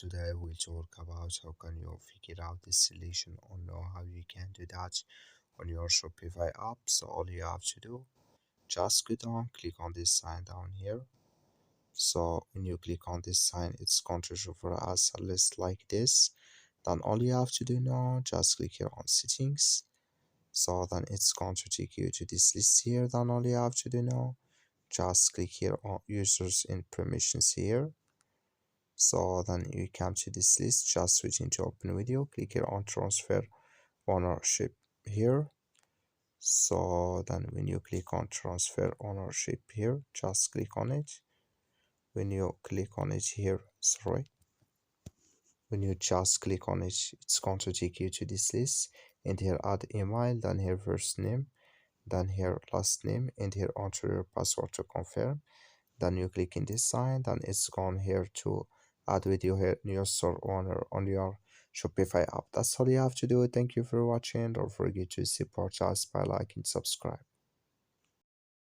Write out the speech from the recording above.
Today we'll talk about how can you figure out this solution or know how you can do that on your Shopify app. So all you have to do, just go down, click on this sign down here. So when you click on this sign, it's going to show for us a list like this. Then all you have to do now, just click here on settings. So then it's going to take you to this list here. Then all you have to do now, just click here on users and permissions here. So then you come to this list, just switch into open video, click here on transfer ownership here. So then when you click on transfer ownership here, just click on it. When you click on it here, when you just click on it, it's going to take you to this list, and here add email, then here first name, then here last name, and here enter your password to confirm. Then you click in this sign, then it's gone here to add video here new store owner on your Shopify app. That's all you have to do. Thank you for watching. Don't forget to support us by liking, subscribe.